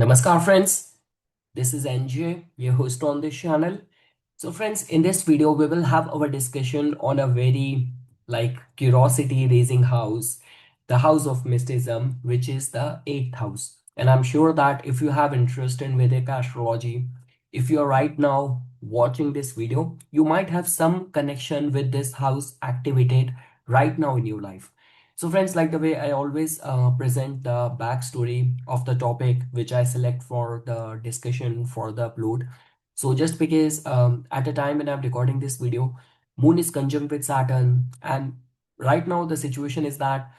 Namaskar friends, this is NJ, your host on this channel. So friends, in this video we will have our discussion on a very curiosity raising house, the house of mysticism, which is the 8th house. And I'm sure that if you have interest in Vedic astrology, if you're right now watching this video, you might have some connection with this house activated right now in your life. So friends, like the way I always present the backstory of the topic which I select for the discussion for the upload. So just because at a time when I'm recording this video, Moon is conjunct with Saturn, and right now the situation is that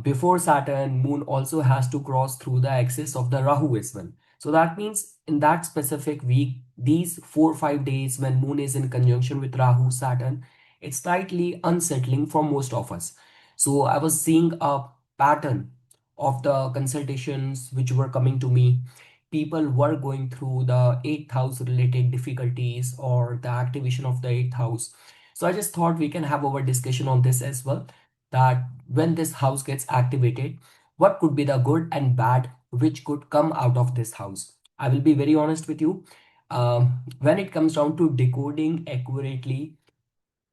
before Saturn, Moon also has to cross through the axis of the Rahu as well. So that means in that specific week, these 4 or 5 days when Moon is in conjunction with Rahu, Saturn, it's slightly unsettling for most of us. So I was seeing a pattern of the consultations which were coming to me. People were going through the 8th house related difficulties or the activation of the 8th house. So I just thought we can have our discussion on this as well. That when this house gets activated, what could be the good and bad which could come out of this house? I will be very honest with you. When it comes down to decoding accurately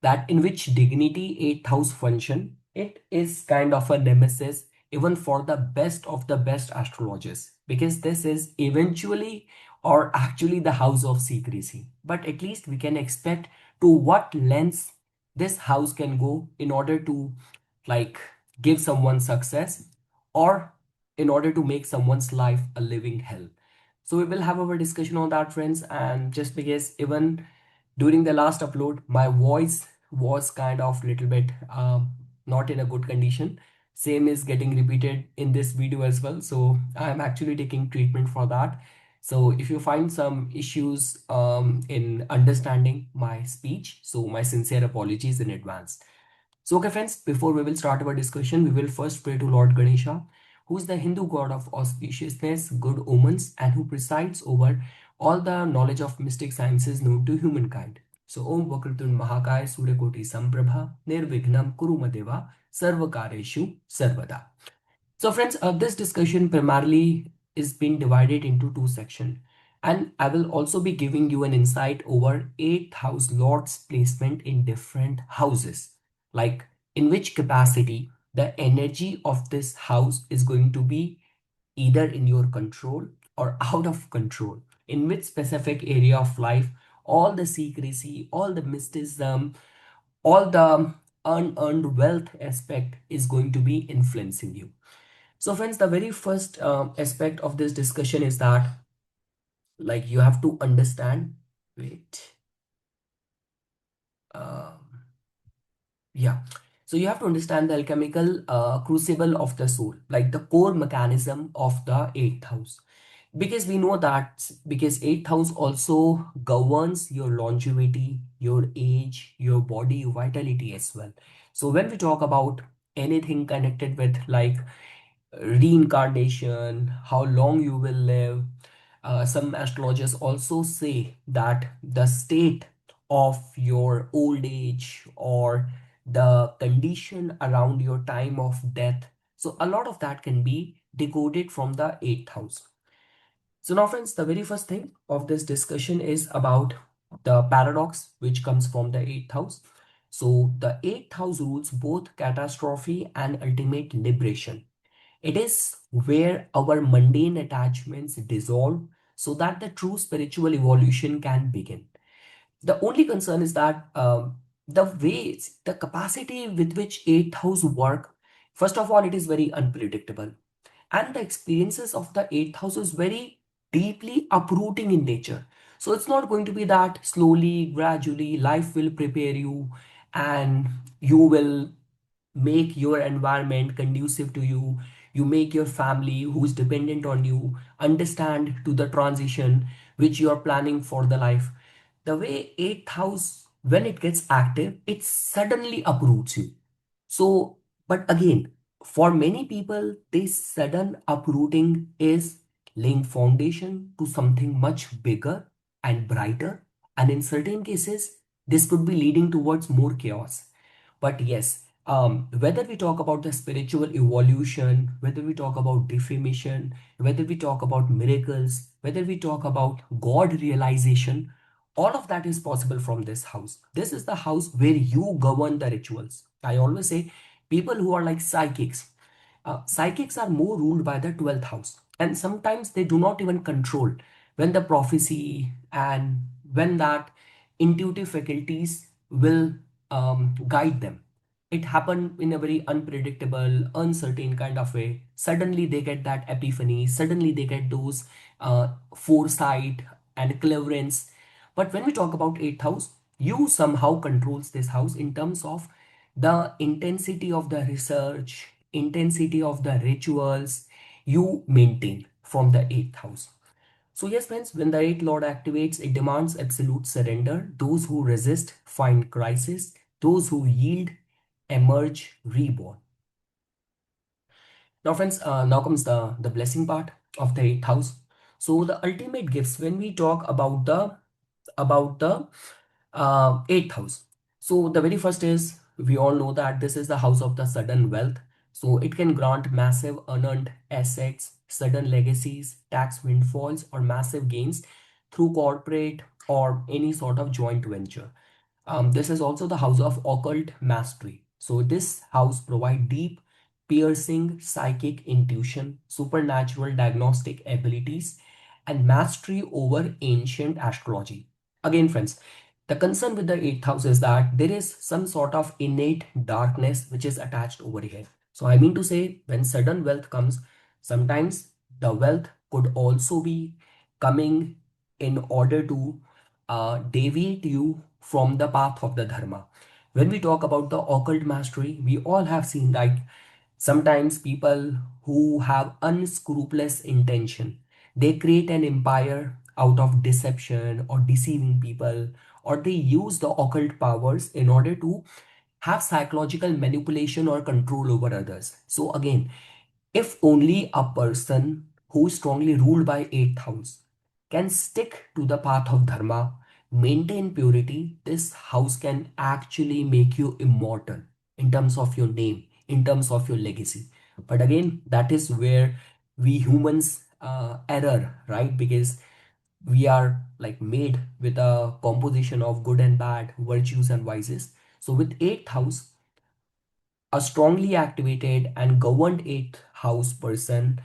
that in which dignity 8th house function, it is kind of a nemesis even for the best of the best astrologers, because this is eventually or actually the house of secrecy. But at least we can expect to what lengths this house can go in order to like give someone success, or in order to make someone's life a living hell. So we will have our discussion on that, friends. And just because even during the last upload my voice was kind of little bit not in a good condition, same is getting repeated in this video as well, so I'm actually taking treatment for that. So if you find some issues in understanding my speech, so my sincere apologies in advance. So, okay, friends, before we will start our discussion, we will first pray to Lord Ganesha, who is the Hindu god of auspiciousness, good omens, and who presides over all the knowledge of mystic sciences known to humankind. So, Om Vakratun Mahakaya Suryakoti Samprabha Nirvignam Kurumadeva Sarvakareshu Sarvada. So, friends, this discussion primarily is being divided into two sections, and I will also be giving you an insight over 8th house lords placement in different houses, like in which capacity the energy of this house is going to be either in your control or out of control, in which specific area of life all the secrecy, all the mysticism, all the unearned wealth aspect is going to be influencing you. So, friends, the very first aspect of this discussion is that, you have to understand. Wait. Um, yeah. So, you have to understand the alchemical crucible of the soul, like the core mechanism of the 8th house. Because we know that, because 8th house also governs your longevity, your age, your body vitality as well. So, when we talk about anything connected with reincarnation, how long you will live. Some astrologers also say that the state of your old age or the condition around your time of death. So, a lot of that can be decoded from the 8th house. So, now, friends, the very first thing of this discussion is about the paradox which comes from the 8th house. So, the 8th house rules both catastrophe and ultimate liberation. It is where our mundane attachments dissolve so that the true spiritual evolution can begin. The only concern is that the ways, the capacity with which 8th house work, first of all, it is very unpredictable. And the experiences of the 8th house is very deeply uprooting in nature. So it's not going to be that slowly, gradually, life will prepare you and you will make your environment conducive to you. You make your family who is dependent on you understand to the transition which you are planning for the life. The way 8th house, when it gets active, it suddenly uproots you. So, but again, for many people, this sudden uprooting is laying foundation to something much bigger and brighter. And in certain cases, this could be leading towards more chaos. But yes, Whether we talk about the spiritual evolution, whether we talk about defamation, whether we talk about miracles, whether we talk about God realization, all of that is possible from this house. This is the house where you govern the rituals. I always say people who are like psychics, psychics are more ruled by the 12th house, and sometimes they do not even control when the prophecy and when that intuitive faculties will guide them. It happened in a very unpredictable, uncertain kind of way. Suddenly they get that epiphany, suddenly they get those foresight and cleverance. But when we talk about 8th house, you somehow controls this house in terms of the intensity of the research, intensity of the rituals you maintain from the 8th house. So, yes, friends, when the 8th Lord activates, it demands absolute surrender. Those who resist find crisis, those who yield emerge reborn. Now, friends, now comes the blessing part of the 8th house. So, the ultimate gifts when we talk about the 8th house. So the very first is we all know that this is the house of the sudden wealth. So it can grant massive unearned assets, sudden legacies, tax windfalls, or massive gains through corporate or any sort of joint venture. This is also the house of occult mastery. So this house provide deep, piercing psychic intuition, supernatural diagnostic abilities, and mastery over ancient astrology. Again, friends, the concern with the 8th house is that there is some sort of innate darkness which is attached over here. So, I mean to say, when sudden wealth comes, sometimes the wealth could also be coming in order to deviate you from the path of the dharma. When we talk about the occult mastery, we all have seen like sometimes people who have unscrupulous intention, they create an empire out of deception or deceiving people, or they use the occult powers in order to have psychological manipulation or control over others. So again, if only a person who is strongly ruled by 8th house can stick to the path of dharma, maintain purity, this house can actually make you immortal in terms of your name, in terms of your legacy. But again, that is where we humans error, right? Because we are like made with a composition of good and bad, virtues and vices. So with 8th house, a strongly activated and governed 8th house person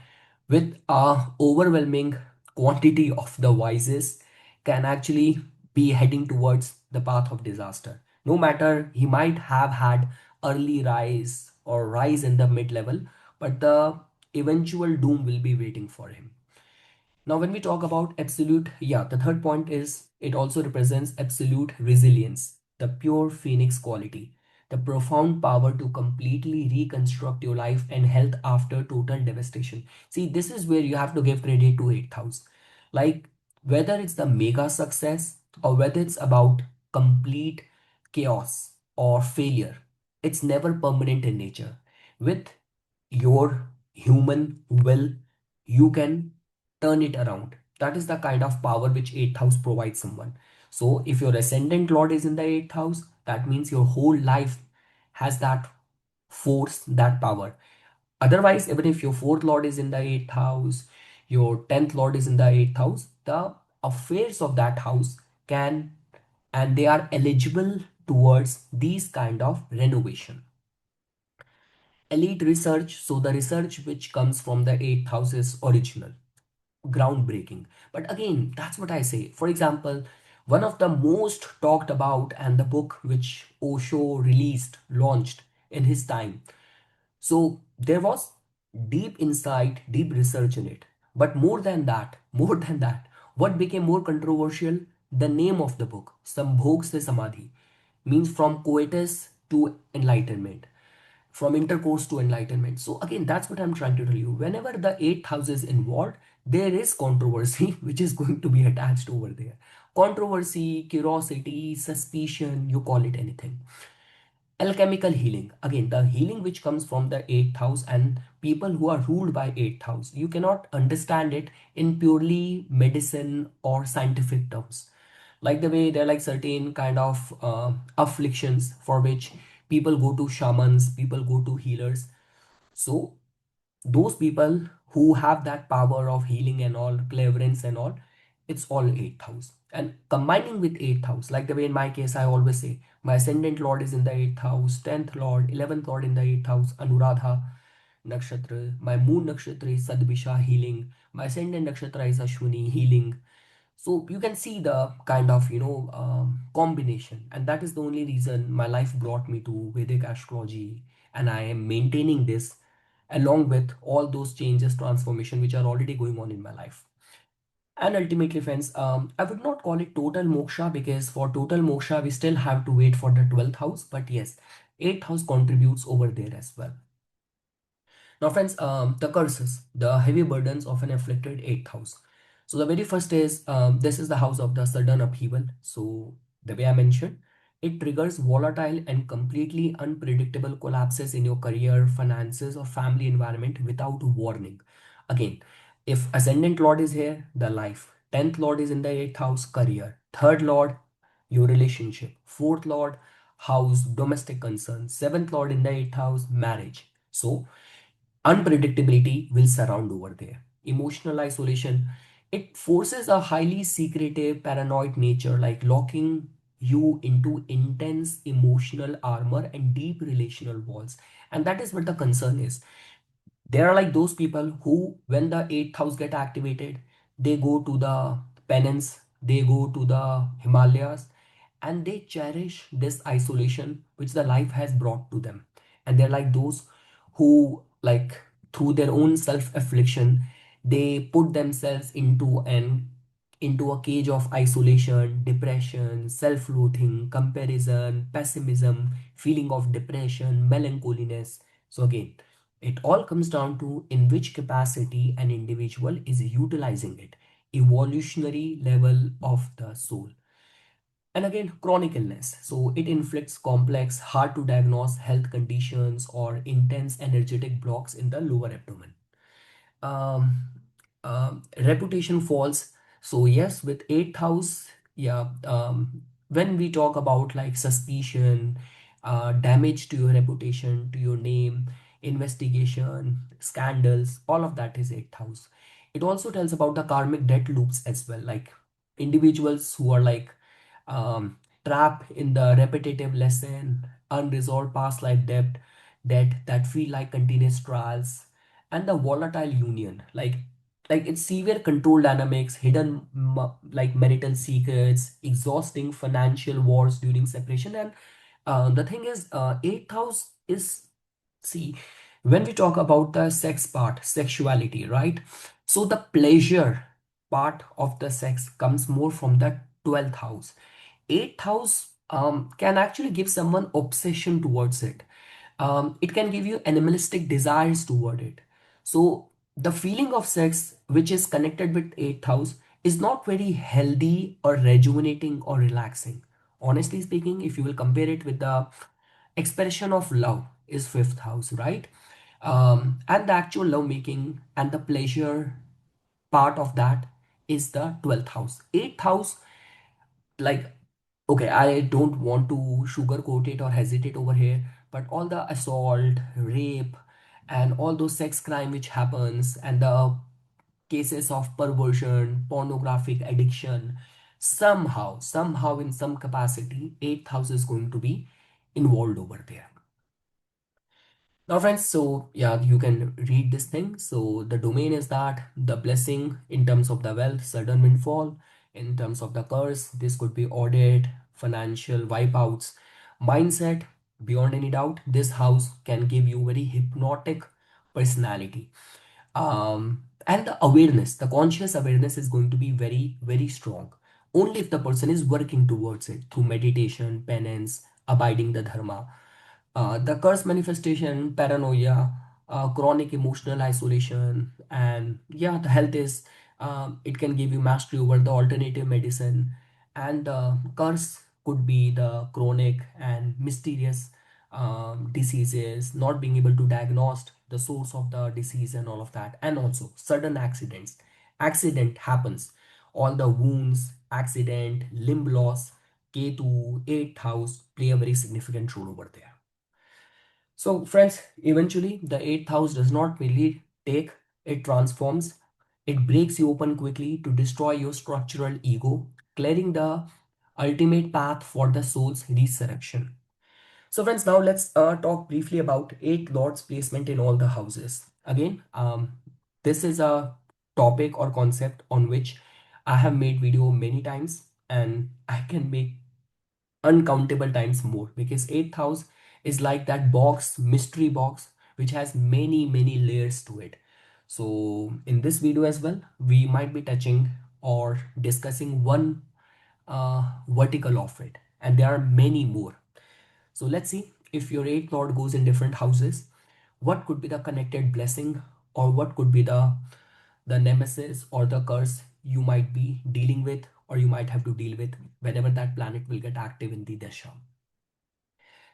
with a overwhelming quantity of the vices can actually be heading towards the path of disaster. No matter he might have had early rise or rise in the mid level, but the eventual doom will be waiting for him. Now, when we talk about absolute, yeah, the third point is it also represents absolute resilience, the pure phoenix quality, the profound power to completely reconstruct your life and health after total devastation. See, this is where you have to give credit to 8th house. Like, whether it's the mega success or whether it's about complete chaos or failure, it's never permanent in nature. With your human will, you can turn it around. That is the kind of power which 8th house provides someone. So if your ascendant lord is in the 8th house, that means your whole life has that force, that power. Otherwise, even if your fourth lord is in the 8th house, your 10th lord is in the 8th house, the affairs of that house can and they are eligible towards these kind of renovation. Elite research, so the research which comes from the 8th house is original, groundbreaking. But again, that's what I say. For example, one of the most talked about and the book which Osho released, launched in his time. So there was deep insight, deep research in it. But more than that, more than that, what became more controversial? The name of the book, Sambhog se Samadhi, means from coitus to enlightenment, from intercourse to enlightenment. So again, that's what I'm trying to tell you. Whenever the 8th house is involved, there is controversy which is going to be attached over there. Controversy, curiosity, suspicion, you call it anything. Alchemical healing, again the healing which comes from the 8th house and people who are ruled by 8th house, you cannot understand it in purely medicine or scientific terms. Like the way there are like certain kind of afflictions for which People go to shamans, people go to healers. So those people who have that power of healing and all, cleverance and all, it's all eighth house. And combining with eighth house, like the way in my case I always say, my ascendant lord is in the eighth house, 10th lord, 11th lord in the eighth house, Anuradha nakshatra. My moon nakshatra is Sadbisha, healing. My ascendant nakshatra is Ashwini, healing. So you can see the kind of combination, and that is the only reason my life brought me to Vedic astrology, and I am maintaining this along with all those changes, transformation which are already going on in my life. And ultimately, friends, I would not call it total moksha, because for total moksha we still have to wait for the 12th house. But yes, 8th house contributes over there as well. Now, friends, the curses, the heavy burdens of an afflicted eighth house. So, the very first is this is the house of the sudden upheaval. So, the way I mentioned, it triggers volatile and completely unpredictable collapses in your career, finances, or family environment without warning. Again, if ascendant lord is here, the life. 10th lord is in the eighth house, career. Third lord, your relationship. Fourth lord, house, domestic concerns. Seventh lord in the eighth house, marriage. So, unpredictability will surround over there. Emotional isolation, it forces a highly secretive, paranoid nature, like locking you into intense emotional armor and deep relational walls. And that is what the concern is. There are like those people who, when the eighth house get activated, they go to the penance, they go to the Himalayas, and they cherish this isolation which the life has brought to them. And they're like those who, like, through their own self affliction, they put themselves into a cage of isolation, depression, self loathing, comparison, pessimism, feeling of depression, melancholiness. So again, it all comes down to in which capacity an individual is utilizing it, evolutionary level of the soul. And again, chronic illness. So it inflicts complex, hard to diagnose health conditions or intense energetic blocks in the lower abdomen. um, Reputation falls. So yes, with eighth house, yeah, when we talk about like suspicion, damage to your reputation, to your name, investigation, scandals, all of that is eighth house. It also tells about the karmic debt loops as well, like individuals who are like trapped in the repetitive lesson, unresolved past life debt that feel like continuous trials, and the volatile union, like it's severe control dynamics, hidden like marital secrets, exhausting financial wars during separation. And the thing is, eighth house is, see, when we talk about the sex part, sexuality, right? So the pleasure part of the sex comes more from the 12th house. Eighth house can actually give someone obsession towards it. It can give you animalistic desires toward it. So the feeling of sex, which is connected with eighth house, is not very healthy or rejuvenating or relaxing. Honestly speaking, if you will compare it with the expression of love, is fifth house, right? And the actual love making and the pleasure part of that is the 12th house. Eighth house, like, okay, I don't want to sugarcoat it or hesitate over here, but all the assault, rape, and all those sex crime which happens, and the cases of perversion, pornographic addiction, somehow in some capacity, eighth house is going to be involved over there. Now, friends, so yeah, you can read this thing. So the domain is that the blessing in terms of the wealth, sudden windfall, in terms of the curse, this could be audit, financial wipeouts, mindset. Beyond any doubt, this house can give you very hypnotic personality. And the awareness, the conscious awareness is going to be very, very strong. Only if the person is working towards it through meditation, penance, abiding the dharma. The curse manifestation, paranoia, chronic emotional isolation, and yeah, the health is, it can give you mastery over the alternative medicine. And the curse could be the chronic and mysterious diseases, not being able to diagnose the source of the disease and all of that, and also sudden accidents. Accident happens, all the wounds, accident, limb loss, K2, 8th house play a very significant role over there. So, friends, eventually the eighth house does not really take, it transforms, it breaks you open quickly to destroy your structural ego, clearing the ultimate path for the soul's resurrection. So, friends, now let's talk briefly about eighth lord's placement in all the houses. Again, this is a topic or concept on which I have made video many times, and I can make uncountable times more, because eighth house is like that box, mystery box, which has many layers to it. So in this video as well, we might be touching or discussing one vertical of it, and there are many more. So let's see, if your eighth lord goes in different houses, what could be the connected blessing, or what could be the nemesis or the curse you might be dealing with, or you might have to deal with whenever that planet will get active in the dasha.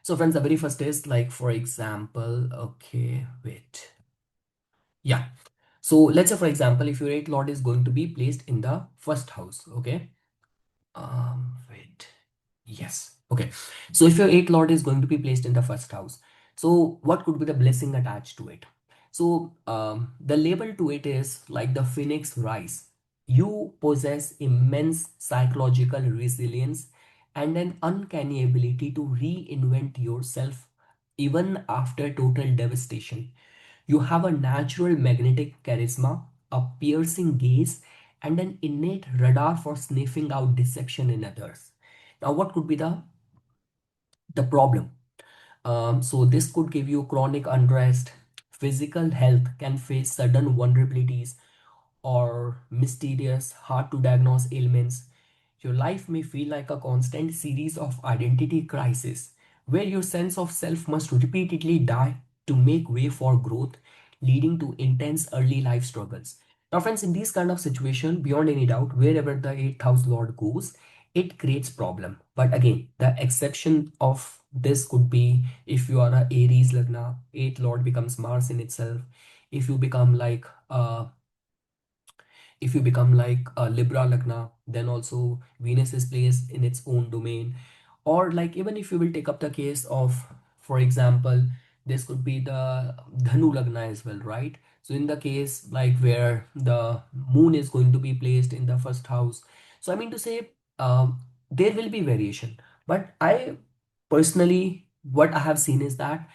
So friends, the very first is like, for example, okay, wait. Yeah. So let's say, for example, if your eighth lord is going to be placed in the first house, okay? Wait. Yes. Okay. So if your eighth lord is going to be placed in the first house, so what could be the blessing attached to it? So the label to it is like the phoenix rise. You possess immense psychological resilience and an uncanny ability to reinvent yourself even after total devastation. You have a natural magnetic charisma, a piercing gaze, and an innate radar for sniffing out deception in others. Now, what could be the problem? So this could give you chronic unrest. Physical health can face sudden vulnerabilities or mysterious, hard to diagnose ailments. Your life may feel like a constant series of identity crises where your sense of self must repeatedly die to make way for growth, leading to intense early life struggles. Now, friends, in these kind of situation, beyond any doubt, wherever the eighth house lord goes, it creates problem. But again, the exception of this could be if you are a Aries lagna, eighth lord becomes Mars in itself. If you become like if you become like a Libra Lagna, then also Venus is placed in its own domain. Or like even if you will take up the case of, for example, this could be the Dhanu Lagna as well, right? So in the case like where the moon is going to be placed in the first house. So I mean to say, there will be variation. But I personally, what I have seen is that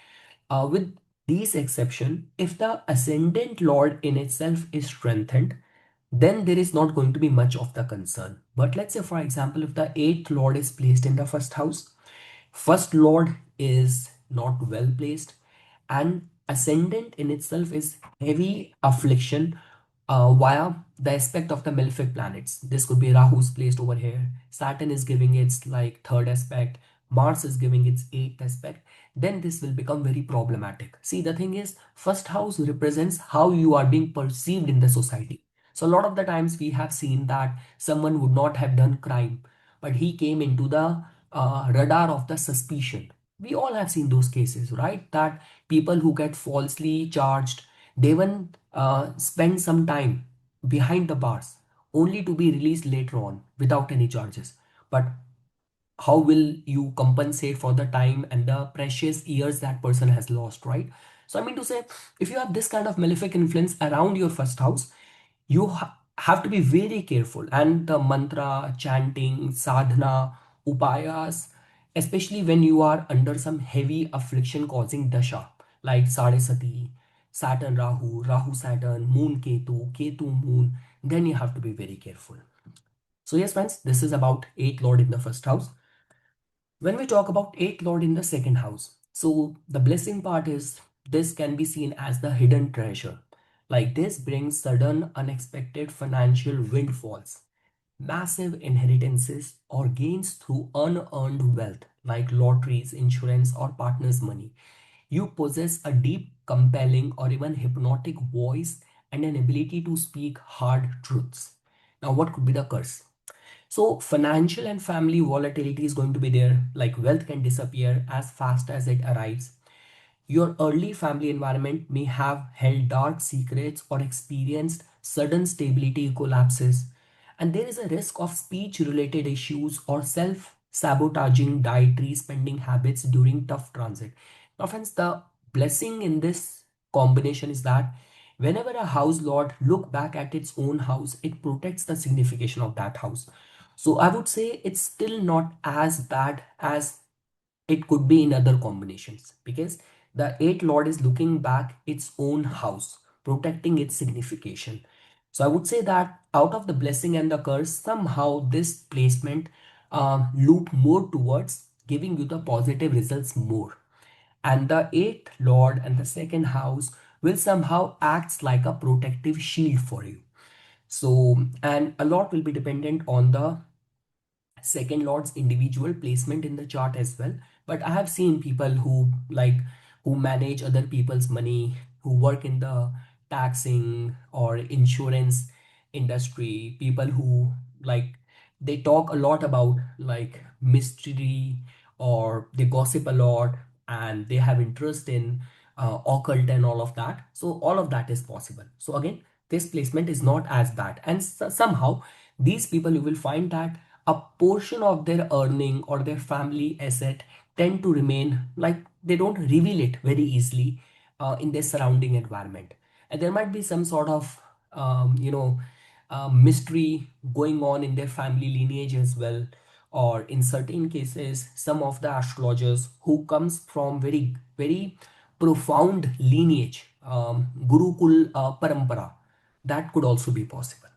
with these exception, if the ascendant lord in itself is strengthened, then there is not going to be much of the concern. But let's say, for example, if the eighth lord is placed in the first house, first lord is not well placed, and ascendant in itself is heavy affliction via the aspect of the malefic planets. This could be Rahu's placed over here, Saturn is giving its like third aspect, Mars is giving its eighth aspect. Then this will become very problematic. See, the thing is, first house represents how you are being perceived in the society. So a lot of the times we have seen that someone would not have done crime, but he came into the radar of the suspicion. We all have seen those cases, right? That people who get falsely charged, they even spend some time behind the bars only to be released later on without any charges. But how will you compensate for the time and the precious years that person has lost, right? So I mean to say, if you have this kind of malefic influence around your first house, you have to be very careful. And the mantra, chanting, sadhana, upayas, especially when you are under some heavy affliction causing dasha, like Sadesati, Saturn Rahu, Rahu Saturn, Moon Ketu, Ketu Moon, then you have to be very careful. So yes, friends, this is about eighth lord in the first house. When we talk about eighth lord in the second house, so the blessing part is this can be seen as the hidden treasure. Like this brings sudden, unexpected financial windfalls, massive inheritances, or gains through unearned wealth, like lotteries, insurance, or partners' money. You possess a deep, compelling, or even hypnotic voice and an ability to speak hard truths. Now, what could be the curse? So financial and family volatility is going to be there. Like wealth can disappear as fast as it arrives. Your early family environment may have held dark secrets or experienced sudden stability collapses. And there is a risk of speech related issues or self sabotaging dietary spending habits during tough transit. Now, friends, the blessing in this combination is that whenever a house lord look back at its own house, it protects the signification of that house. So I would say it's still not as bad as it could be in other combinations, because the eighth lord is looking back its own house, protecting its signification. So I would say that out of the blessing and the curse, somehow this placement loop more towards giving you the positive results more. And the eighth lord and the second house will somehow acts like a protective shield for you. So, and a lot will be dependent on the second lord's individual placement in the chart as well. But I have seen people who who manage other people's money, who work in the taxing or insurance industry, people who like they talk a lot about mystery, or they gossip a lot, and they have interest in occult and all of that. So all of that is possible. So again, this placement is not as bad, and somehow these people, you will find that a portion of their earning or their family asset tend to remain, like they don't reveal it very easily in their surrounding environment. And there might be some sort of mystery going on in their family lineage as well, or in certain cases some of the astrologers who comes from very very profound lineage, gurukul parampara, that could also be possible.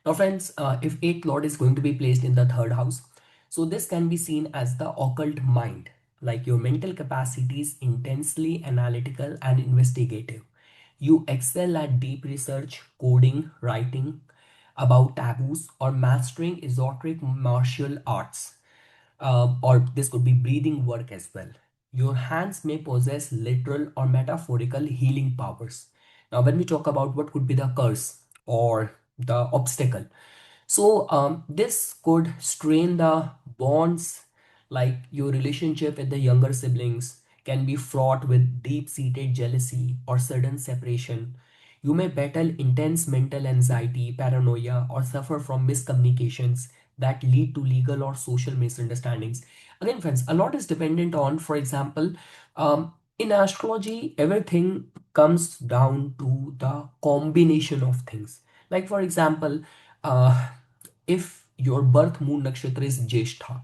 Now, friends, if eighth lord is going to be placed in the third house, so this can be seen as the occult mind, like your mental capacities intensely analytical and investigative. You excel at deep research, coding, writing about taboos, or mastering esoteric martial arts, or this could be breathing work as well. Your hands may possess literal or metaphorical healing powers. Now, when we talk about what could be the curse or the obstacle, so this could strain the bonds, like your relationship with the younger siblings can be fraught with deep-seated jealousy or sudden separation. You may battle intense mental anxiety, paranoia, or suffer from miscommunications that lead to legal or social misunderstandings. Again, friends, a lot is dependent on, for example, in astrology, everything comes down to the combination of things. Like, for example, uh, if your birth moon nakshatra is Jeshtha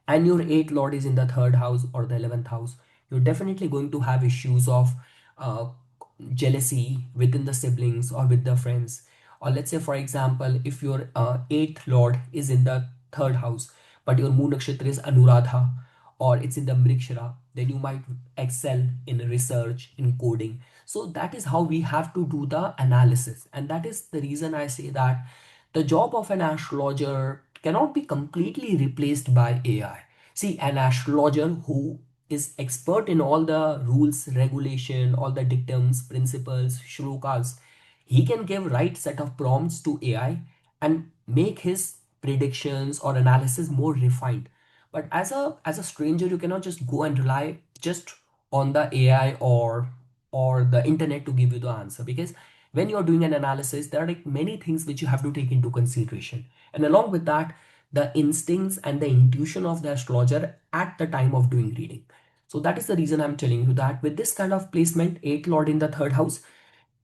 and your eighth lord is in the third house or the 11th house, you're definitely going to have issues of uh, jealousy within the siblings or with the friends. Or let's say, for example, if your eighth lord is in the third house, but your moon nakshatra is Anuradha or it's in the Mrikshara, then you might excel in research, in coding. So that is how we have to do the analysis. And that is the reason I say that the job of an astrologer cannot be completely replaced by AI. See, an astrologer who is expert in all the rules, regulation, all the dictums, principles, shlokas, he can give right set of prompts to AI and make his predictions or analysis more refined. But as a stranger, you cannot just go and rely just on the AI or the internet to give you the answer, because when you're doing an analysis, there are like many things which you have to take into consideration. And along with that, the instincts and the intuition of the astrologer at the time of doing reading. So that is the reason I'm telling you that with this kind of placement, eighth lord in the third house,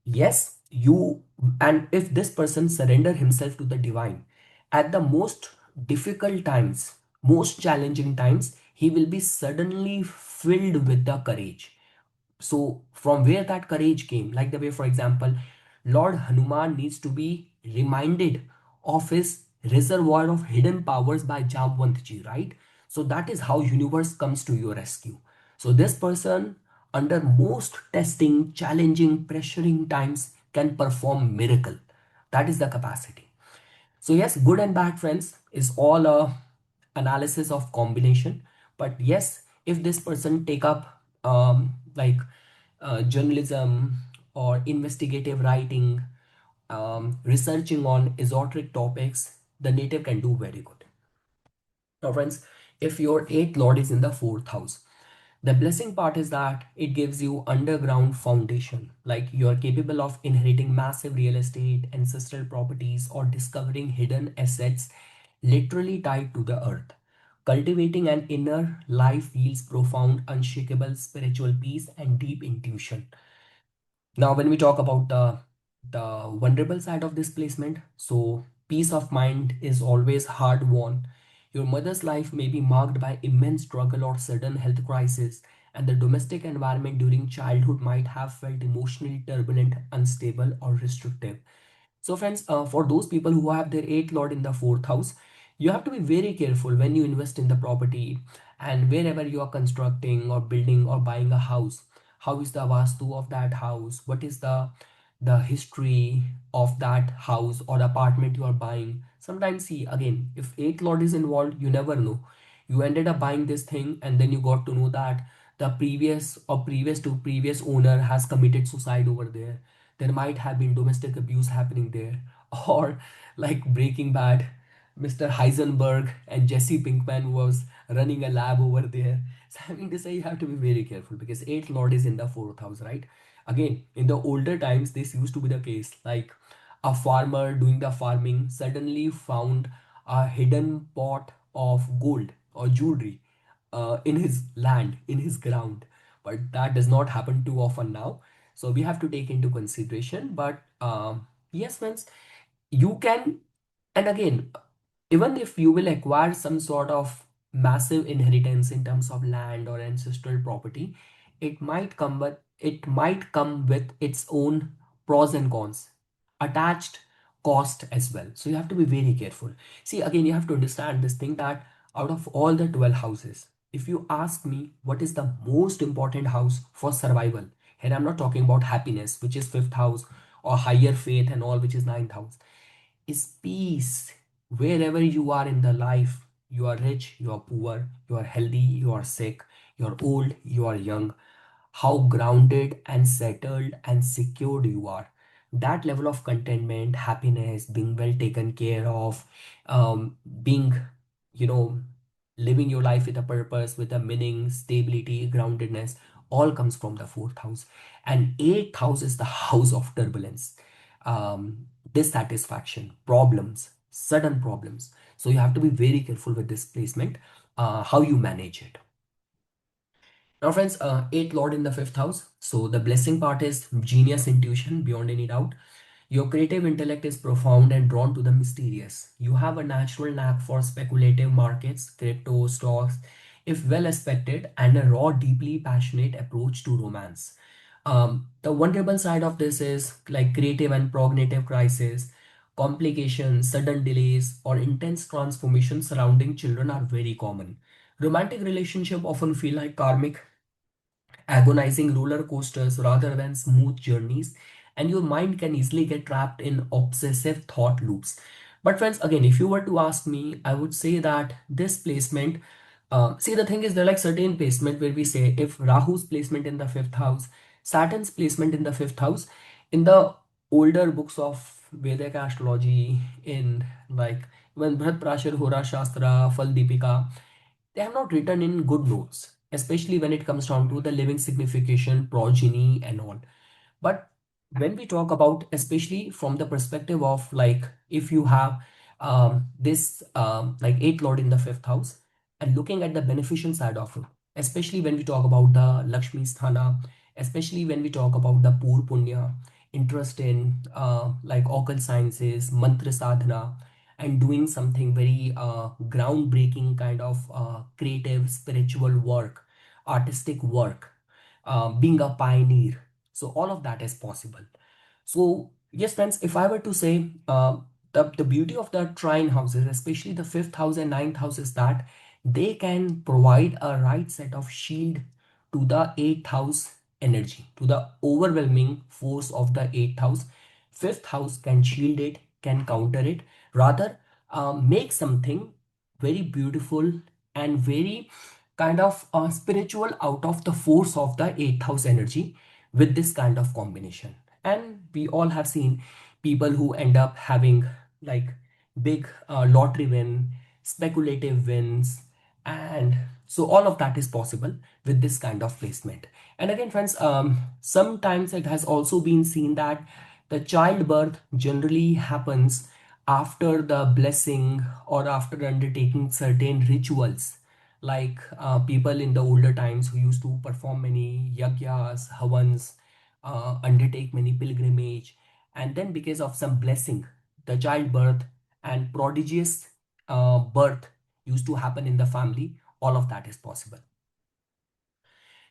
yes, you, and if this person surrender himself to the divine at the most difficult times, most challenging times, he will be suddenly filled with the courage. So from where that courage came, like the way, for example, Lord Hanuman needs to be reminded of his reservoir of hidden powers by Jamwantji, right? So that is how universe comes to your rescue. So this person, under most testing, challenging, pressuring times, can perform miracle. That is the capacity. So yes, good and bad, friends, is all a analysis of combination. But yes, if this person take up journalism or investigative writing, researching on esoteric topics, the native can do very good. Now, friends, if your eighth lord is in the fourth house, the blessing part is that it gives you underground foundation, like you are capable of inheriting massive real estate, ancestral properties, or discovering hidden assets literally tied to the earth. Cultivating an inner life feels profound, unshakable spiritual peace and deep intuition. Now, when we talk about the vulnerable side of this placement, so peace of mind is always hard won. Your mother's life may be marked by immense struggle or sudden health crisis, and the domestic environment during childhood might have felt emotionally turbulent, unstable, or restrictive. So, friends, for those people who have their eighth lord in the fourth house, you have to be very careful when you invest in the property and wherever you are constructing or building or buying a house. How is the vastu of that house? What is the history of that house or apartment you are buying? Sometimes, see again, if eighth lord is involved, you never know. You ended up buying this thing and then you got to know that the previous owner has committed suicide over there. There might have been domestic abuse happening there, or like Breaking Bad, Mr. Heisenberg and Jesse Pinkman was running a lab over there. So I mean to say, you have to be very careful because eighth lord is in the fourth house, right? Again, in the older times this used to be the case, like a farmer doing the farming suddenly found a hidden pot of gold or jewelry in his land, in his ground. But that does not happen too often now. So we have to take into consideration. But yes, friends, you can, and again, even if you will acquire some sort of massive inheritance in terms of land or ancestral property, it might come with its own pros and cons, attached cost as well. So you have to be very careful. See, again, you have to understand this thing that out of all the 12 houses, if you ask me what is the most important house for survival, here I'm not talking about happiness, which is fifth house, or higher faith and all, which is ninth house, is peace. Wherever you are in the life, you are rich, you are poor, you are healthy, you are sick, you are old, you are young, how grounded and settled and secured you are. That level of contentment, happiness, being well taken care of, being, you know, living your life with a purpose, with a meaning, stability, groundedness, all comes from the fourth house. And eighth house is the house of turbulence, dissatisfaction, problems, sudden problems. So you have to be very careful with this placement, how you manage it. Now, friends, eighth lord in the fifth house. So the blessing part is genius intuition beyond any doubt. Your creative intellect is profound and drawn to the mysterious. You have a natural knack for speculative markets, crypto, stocks, if well respected, and a raw, deeply passionate approach to romance. The vulnerable side of this is like creative and cognitive crisis, complications, sudden delays, or intense transformation surrounding children are very common. Romantic relationships often feel like karmic, agonizing roller coasters rather than smooth journeys, and your mind can easily get trapped in obsessive thought loops. But, friends, again, if you were to ask me, I would say that this placement, see, the thing is, there are like certain placement where we say if Rahu's placement in the fifth house, Saturn's placement in the fifth house, in the older books of Vedic astrology, in like when Bharat Prashar, Hora Shastra, Fal Deepika, they have not written in good notes, especially when it comes down to the living signification, progeny, and all. But when we talk about, especially from the perspective of like if you have this like eighth lord in the fifth house and looking at the beneficial side of it, especially when we talk about the Lakshmi Sthana, especially when we talk about the Pur Punya, interest in like occult sciences, mantra sadhana, and doing something very groundbreaking kind of creative spiritual work, artistic work, being a pioneer, so all of that is possible. So yes, friends, if I were to say, the beauty of the trine houses, especially the fifth house and ninth house, is that they can provide a right set of shield to the eighth house energy, to the overwhelming force of the eighth house. Fifth house can shield it, can counter it, rather make something very beautiful and very kind of spiritual out of the force of the eighth house energy with this kind of combination. And we all have seen people who end up having like big lottery win, speculative wins, and so all of that is possible with this kind of placement. And again, friends, sometimes it has also been seen that the childbirth generally happens after the blessing or after undertaking certain rituals, like people in the older times who used to perform many yagyas, havans, undertake many pilgrimage, and then because of some blessing, the childbirth and prodigious birth used to happen in the family. All of that is possible.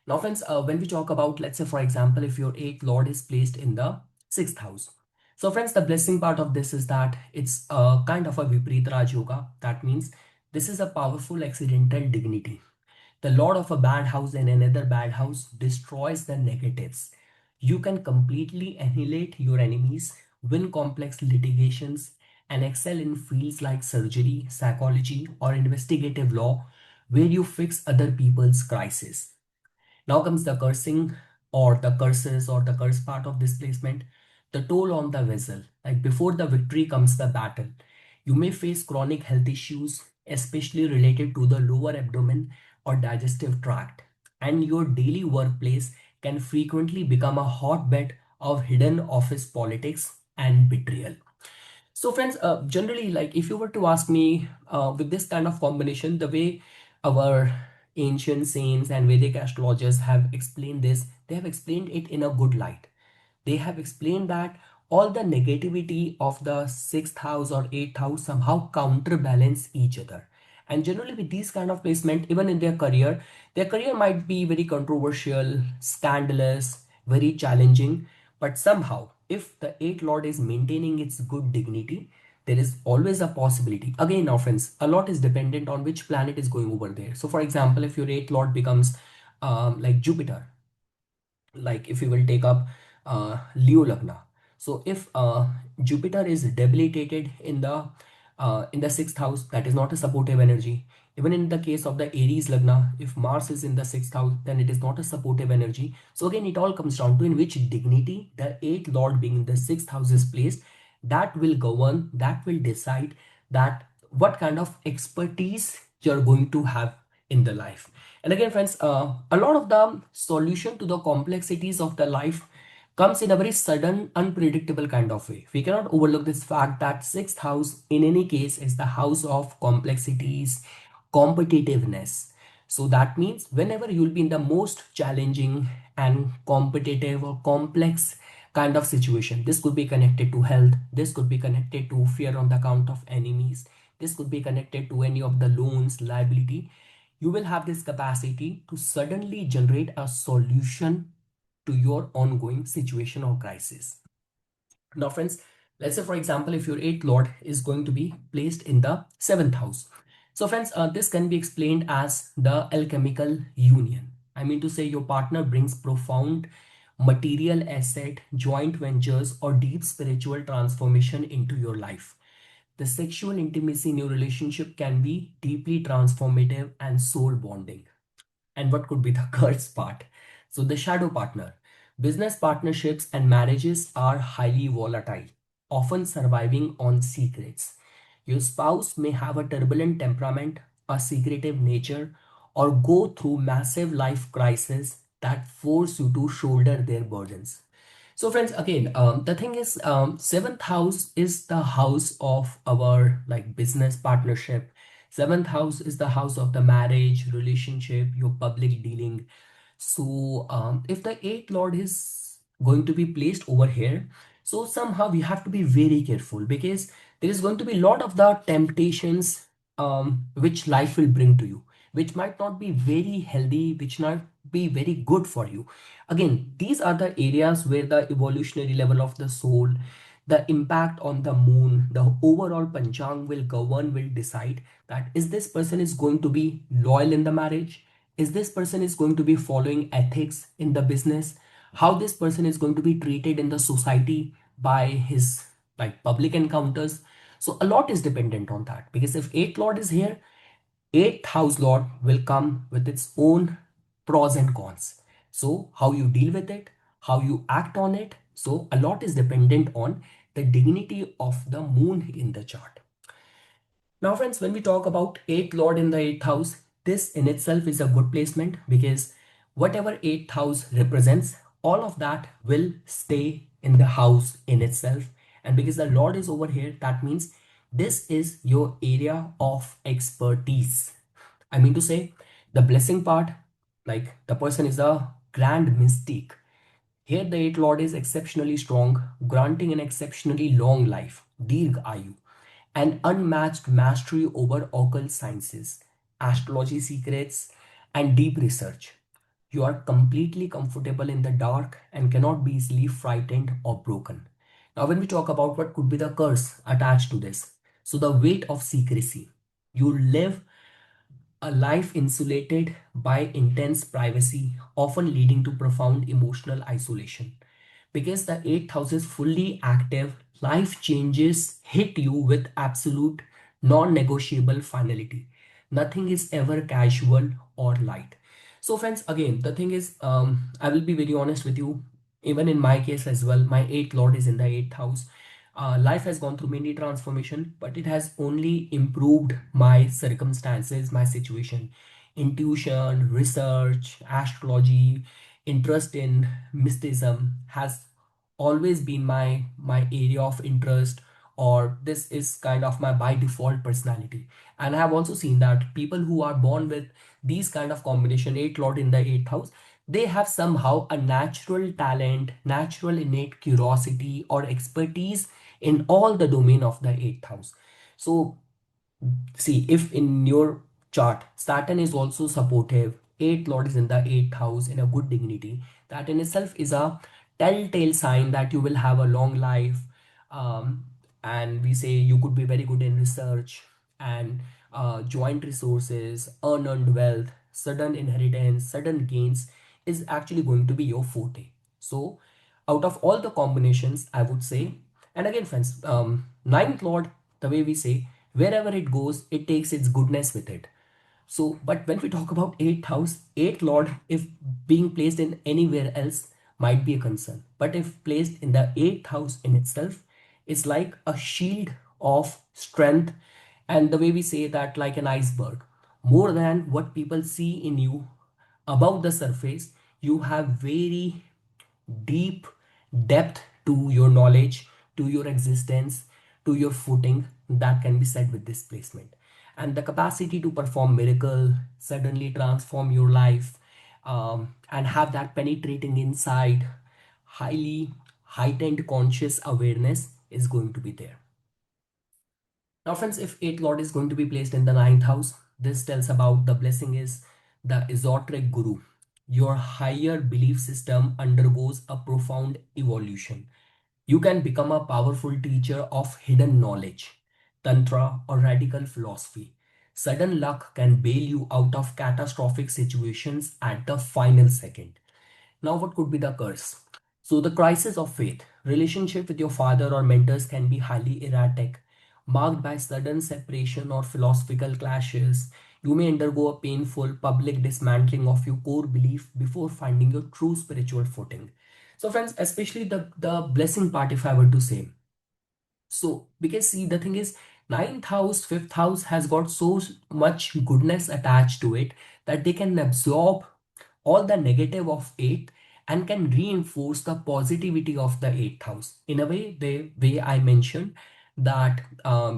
Now, friends, when we talk about, let's say, for example, if your eighth lord is placed in the sixth house. So, friends, the blessing part of this is that it's a kind of a Vipreet Raj Yoga. That means this is a powerful accidental dignity. The lord of a bad house in another bad house destroys the negatives. You can completely annihilate your enemies, win complex litigations, and excel in fields like surgery, psychology, or investigative law, where you fix other people's crises. Now comes the cursing or the curses or the curse part of displacement. The toll on the vessel. Like before the victory comes the battle. You may face chronic health issues, especially related to the lower abdomen or digestive tract. And your daily workplace can frequently become a hotbed of hidden office politics and betrayal. So, friends, generally, like if you were to ask me with this kind of combination, the way our ancient saints and Vedic astrologers have explained this, they have explained it in a good light. They have explained that all the negativity of the sixth house or eighth house somehow counterbalance each other. And generally, with these kind of placement, even in their career might be very controversial, scandalous, very challenging. But somehow, if the eighth lord is maintaining its good dignity, there is always a possibility. Again, now, friends, a lot is dependent on which planet is going over there. So, for example, if your eighth lord becomes like Jupiter, like if you will take up Leo Lagna. So if Jupiter is debilitated in the sixth house, that is not a supportive energy. Even in the case of the Aries Lagna, if Mars is in the sixth house, then it is not a supportive energy. So again, it all comes down to in which dignity the eighth lord being in the sixth house is placed. That will govern, that will decide that what kind of expertise you're going to have in the life. And again, friends, a lot of the solution to the complexities of the life comes in a very sudden, unpredictable kind of way. We cannot overlook this fact that sixth house, in any case, is the house of complexities, competitiveness. So that means whenever you'll be in the most challenging and competitive or complex kind of situation, this could be connected to health, this could be connected to fear on the account of enemies, this could be connected to any of the loans, liability. You will have this capacity to suddenly generate a solution to your ongoing situation or crisis. Now, friends, let's say, for example, if your eighth lord is going to be placed in the seventh house. So, friends, this can be explained as the alchemical union. I mean to say, your partner brings profound material asset, joint ventures, or deep spiritual transformation into your life. The sexual intimacy in your relationship can be deeply transformative and soul bonding. And what could be the curse part? So, the shadow partner. Business partnerships and marriages are highly volatile, often surviving on secrets. Your spouse may have a turbulent temperament, a secretive nature, or go through massive life crises that force you to shoulder their burdens. So, friends, again, the thing is, seventh house is the house of our like business partnership. Seventh house is the house of the marriage, relationship, your public dealing. So, if the eighth lord is going to be placed over here, so somehow we have to be very careful because there is going to be a lot of the temptations which life will bring to you, which might not be very healthy, which not be very good for you. Again, these are the areas where the evolutionary level of the soul, the impact on the moon, the overall panchang will govern, will decide that is this person is going to be loyal in the marriage, is this person is going to be following ethics in the business, how this person is going to be treated in the society by his like public encounters. So a lot is dependent on that because if eighth lord is here, eighth house lord will come with its own pros and cons. So how you deal with it, how you act on it, so a lot is dependent on the dignity of the moon in the chart. Now, friends, when we talk about eighth lord in the eighth house, this in itself is a good placement because whatever eighth house represents, all of that will stay in the house in itself. And because the lord is over here, that means This is your area of expertise. I mean to say, the blessing part, like the person is a grand mystic. Here the eighth lord is exceptionally strong, granting an exceptionally long life, dirgh ayu, and unmatched mastery over occult sciences, astrology secrets, and deep research. You are completely comfortable in the dark and cannot be easily frightened or broken. Now, when we talk about what could be the curse attached to this, so the weight of secrecy. You live a life insulated by intense privacy, often leading to profound emotional isolation. Because the eighth house is fully active, life changes hit you with absolute non negotiable finality. Nothing is ever casual or light. So, friends, again, the thing is, I will be very honest with you. Even in my case as well, my eighth lord is in the eighth house. Life has gone through many transformation, but it has only improved my circumstances, my situation. Intuition, research, astrology, interest in mysticism has always been my area of interest, or this is kind of my by default personality. And I have also seen that people who are born with these kind of combination, eight lord in the eighth house, they have somehow a natural talent, natural innate curiosity or expertise in all the domain of the eighth house. So see, if in your chart Saturn is also supportive, eighth lord is in the eighth house in a good dignity, that in itself is a telltale sign that you will have a long life. um, and we say you could be very good in research and joint resources, unearned wealth, sudden inheritance, sudden gains is actually going to be your forte. So out of all the combinations, I would say, and again friends, ninth lord, the way we say, wherever it goes, it takes its goodness with it. So, but when we talk about eighth house, eighth lord, if being placed in anywhere else might be a concern. But if placed in the eighth house in itself, it's like a shield of strength. And the way we say that, like an iceberg, more than what people see in you above the surface, you have very deep depth to your knowledge, to your existence, to your footing that can be said with this placement. And the capacity to perform miracle, suddenly transform your life, and have that penetrating insight, highly heightened conscious awareness is going to be there. Now, friends, if eighth lord is going to be placed in the ninth house, this tells about the blessing is the esoteric guru. Your higher belief system undergoes a profound evolution. You can become a powerful teacher of hidden knowledge, tantra, or radical philosophy. Sudden luck can bail you out of catastrophic situations at the final second. Now, what could be the curse? So, the crisis of faith. Relationship with your father or mentors can be highly erratic, marked by sudden separation or philosophical clashes. You may undergo a painful public dismantling of your core belief before finding your true spiritual footing. So, friends, especially the blessing part, if I were to say, so, because see, the thing is, ninth house, fifth house has got so much goodness attached to it that they can absorb all the negative of eighth and can reinforce the positivity of the eighth house. In a way, the way I mentioned that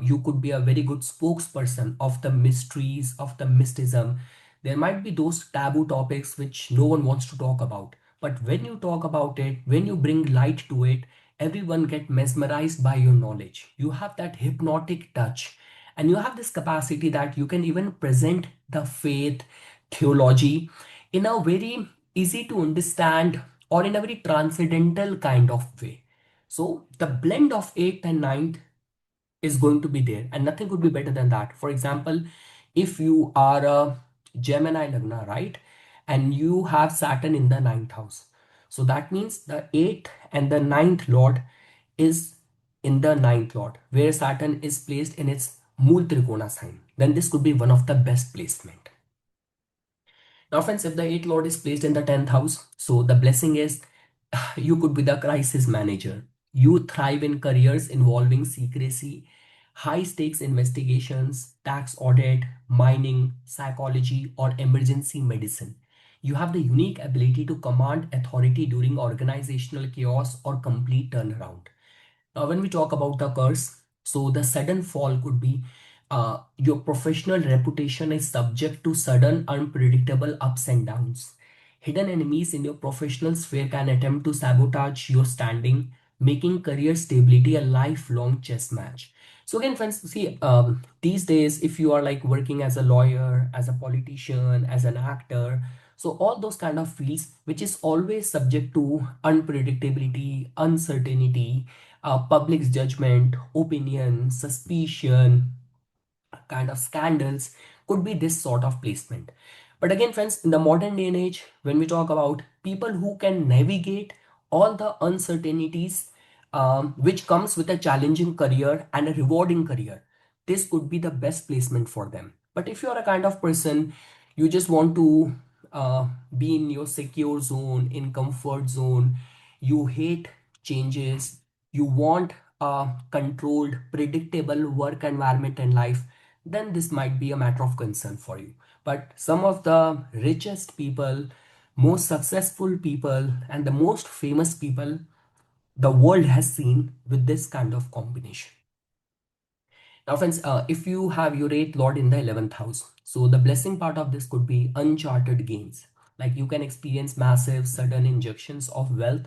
you could be a very good spokesperson of the mysteries of the mysticism. There might be those taboo topics which no one wants to talk about. But when you talk about it, when you bring light to it, everyone get mesmerized by your knowledge. You have that hypnotic touch, and you have this capacity that you can even present the faith, theology in a very easy to understand or in a very transcendental kind of way. So the blend of eighth and ninth is going to be there, and nothing could be better than that. For example, if you are a Gemini Lagna, right, and you have Saturn in the ninth house, so that means the eighth and the ninth lord is in the ninth lord, where Saturn is placed in its Mool Trikona sign. Then this could be one of the best placement. Now, friends, if the eighth lord is placed in the 10th house, so the blessing is you could be the crisis manager. You thrive in careers involving secrecy, high stakes investigations, tax audit, mining, psychology, or emergency medicine. You have the unique ability to command authority during organizational chaos or complete turnaround. Now, when we talk about the curse, So the sudden fall could be your professional reputation is subject to sudden, unpredictable ups and downs. Hidden enemies in your professional sphere can attempt to sabotage your standing, making career stability a lifelong chess match. So again, friends, see, these days, if you are like working as a lawyer, as a politician, as an actor, so all those kind of fields, which is always subject to unpredictability, uncertainty, public's judgment, opinion, suspicion, kind of scandals, could be this sort of placement. But again, friends, in the modern day and age, when we talk about people who can navigate all the uncertainties which comes with a challenging career and a rewarding career, this could be the best placement for them. But if you're a kind of person, you just want to be in your secure zone, in comfort zone, you hate changes, you want a controlled, predictable work environment and life, then this might be a matter of concern for you. But some of the richest people, most successful people, and the most famous people the world has seen with this kind of combination. Now, friends, if you have your eighth lord in the 11th house, so the blessing part of this could be uncharted gains. Like you can experience massive, sudden injections of wealth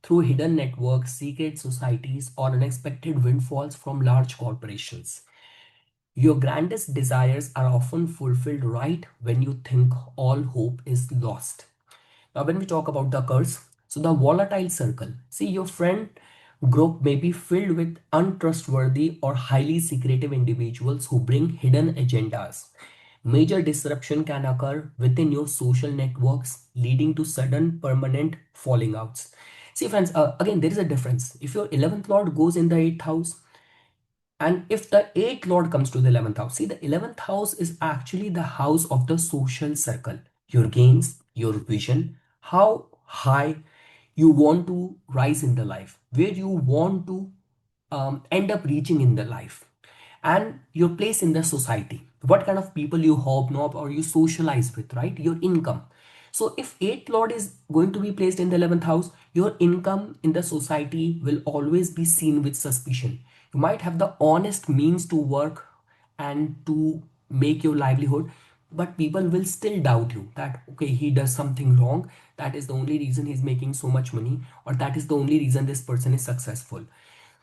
through hidden networks, secret societies, or unexpected windfalls from large corporations. Your grandest desires are often fulfilled right when you think all hope is lost. Now, when we talk about the curse, so the volatile circle, see your friend group may be filled with untrustworthy or highly secretive individuals who bring hidden agendas. Major disruption can occur within your social networks, leading to sudden permanent falling outs. See, friends, again, there is a difference. If your 11th lord goes in the 8th house, and if the eighth lord comes to the 11th house, see, the 11th house is actually the house of the social circle, your gains, your vision, how high you want to rise in the life, where you want to end up reaching in the life, and your place in the society, what kind of people you hobnob or you socialize with, right? Your income. So if eighth lord is going to be placed in the 11th house, your income in the society will always be seen with suspicion. You might have the honest means to work and to make your livelihood, but people will still doubt you that okay, he does something wrong, that is the only reason he's making so much money, or that is the only reason this person is successful.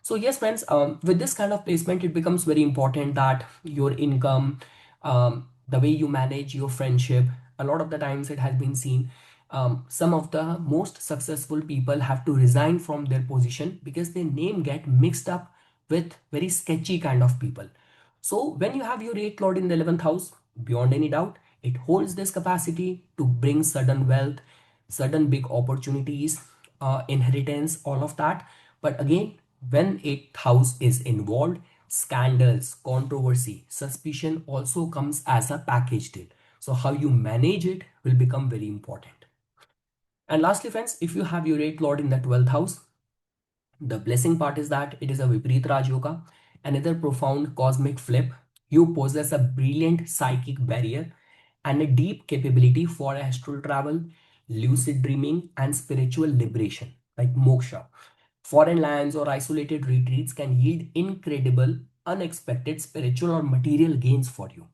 So yes, friends, with this kind of placement, it becomes very important that your income, the way you manage your friendship, a lot of the times it has been seen, some of the most successful people have to resign from their position because their name get mixed up with very sketchy kind of people. So when you have your eighth lord in the 11th house, beyond any doubt, it holds this capacity to bring sudden wealth, sudden big opportunities, inheritance, all of that. But again, when eighth house is involved, scandals, controversy, suspicion also comes as a package deal. So how you manage it will become very important. And lastly, friends, if you have your eighth lord in the 12th house, the blessing part is that it is a Viparit Raj Yoga, another profound cosmic flip. You possess a brilliant psychic barrier and a deep capability for astral travel, lucid dreaming, and spiritual liberation, like moksha. Foreign lands or isolated retreats can yield incredible, unexpected spiritual or material gains for you.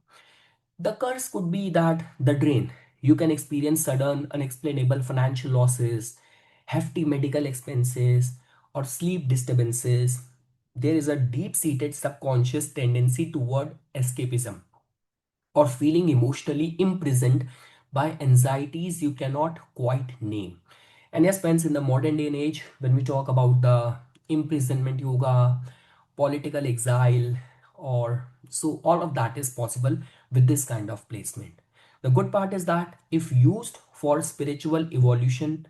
The curse could be that the drain. You can experience sudden, unexplainable financial losses, hefty medical expenses, or sleep disturbances. There is a deep seated subconscious tendency toward escapism or feeling emotionally imprisoned by anxieties you cannot quite name. And yes, friends, in the modern day and age, when we talk about the imprisonment yoga, political exile, or so all of that is possible with this kind of placement. The good part is that if used for spiritual evolution,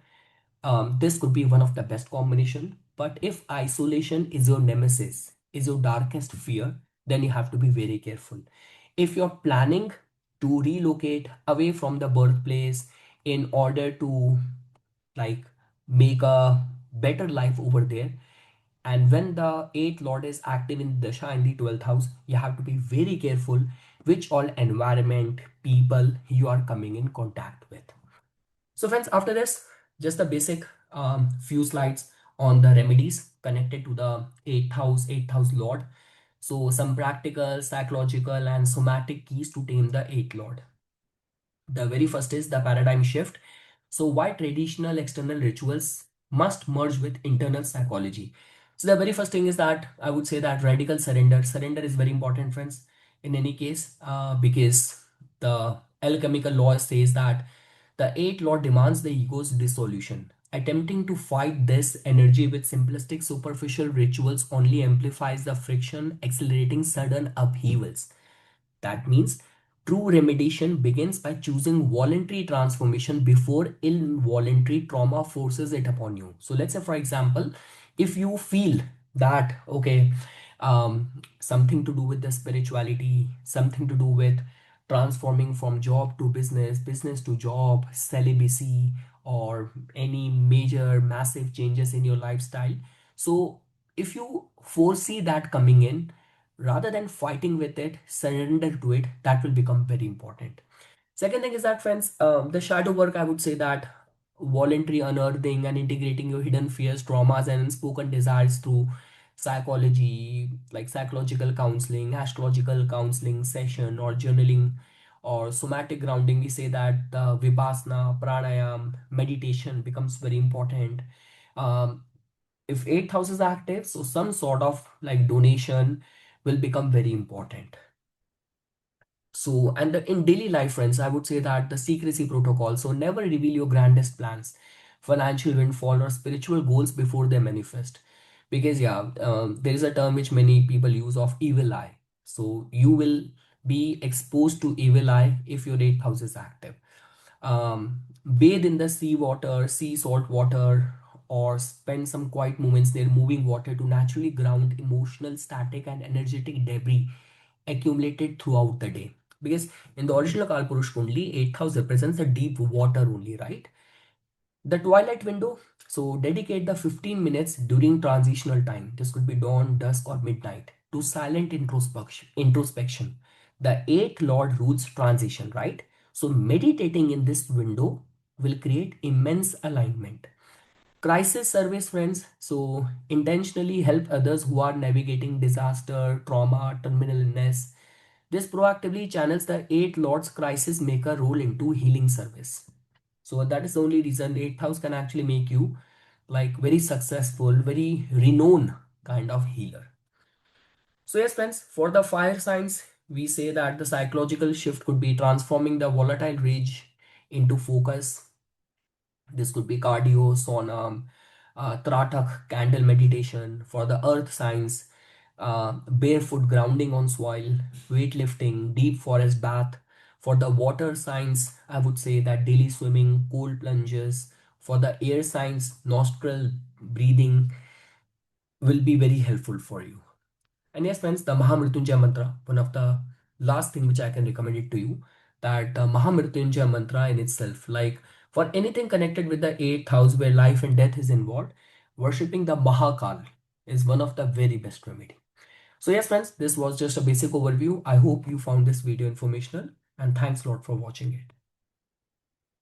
this could be one of the best combination. But if isolation is your nemesis, is your darkest fear, then you have to be very careful. If you're planning to relocate away from the birthplace in order to like make a better life over there, and when the eighth lord is active in dasha in the 12th house, you have to be very careful which all environment people you are coming in contact with. So friends, after this, just the basic few slides on the remedies connected to the eighth house lord. So some practical, psychological, and somatic keys to tame the eighth lord. The very first is the paradigm shift. So why traditional external rituals must merge with internal psychology. So the very first thing is that I would say that radical surrender. Surrender is very important, friends, in any case, because the alchemical law says that the eighth law demands the ego's dissolution. Attempting to fight this energy with simplistic superficial rituals only amplifies the friction, accelerating sudden upheavals. That means true remediation begins by choosing voluntary transformation before involuntary trauma forces it upon you. So let's say, for example, if you feel that, okay, something to do with the spirituality, something to do with transforming from job to business, business to job, celibacy, or any major massive changes in your lifestyle. So if you foresee that coming in, rather than fighting with it, surrender to it. That will become very important. Second thing is that, friends, the shadow work, I would say that voluntary unearthing and integrating your hidden fears, traumas, and unspoken desires through psychology, like psychological counseling, astrological counseling session, or journaling, or somatic grounding. We say that the vipassana, pranayam, meditation becomes very important. Um, if eighth house is active, so some sort of like donation will become very important. So, and in daily life, friends, I would say that the secrecy protocol. So, never reveal your grandest plans, financial windfall, or spiritual goals before they manifest. Because, yeah, there is a term which many people use of evil eye. So, you will be exposed to evil eye if your eighth house is active. Bathe in the sea water, sea salt water, or spend some quiet moments near moving water to naturally ground emotional, static, and energetic debris accumulated throughout the day. Because in the original Kalpurush Kundli, 8th house represents the deep water only, right? The twilight window, so dedicate the 15 minutes during transitional time. This could be dawn, dusk, or midnight to silent introspection. Introspection. The eighth lord rules transition, right? So meditating in this window will create immense alignment. Crisis service, friends. So intentionally help others who are navigating disaster, trauma, terminal illness. This proactively channels the eight lords crisis maker role into healing service. So that is the only reason eighth house can actually make you like very successful, very renowned kind of healer. So yes, friends, for the fire signs, we say that the psychological shift could be transforming the volatile rage into focus. This could be cardio, sauna, tratak, candle meditation. For the earth signs, barefoot grounding on soil, weightlifting, deep forest bath. For the water signs, I would say that daily swimming, cold plunges. For the air signs, nostril breathing will be very helpful for you. And yes, friends, the Mahamrityunjaya mantra, one of the last thing which I can recommend it to you, that the Mahamrityunjaya mantra in itself, like for anything connected with the eighth house where life and death is involved, worshipping the Mahakal is one of the very best remedy. So yes, friends, this was just a basic overview. I hope you found this video informational and thanks a lot for watching it.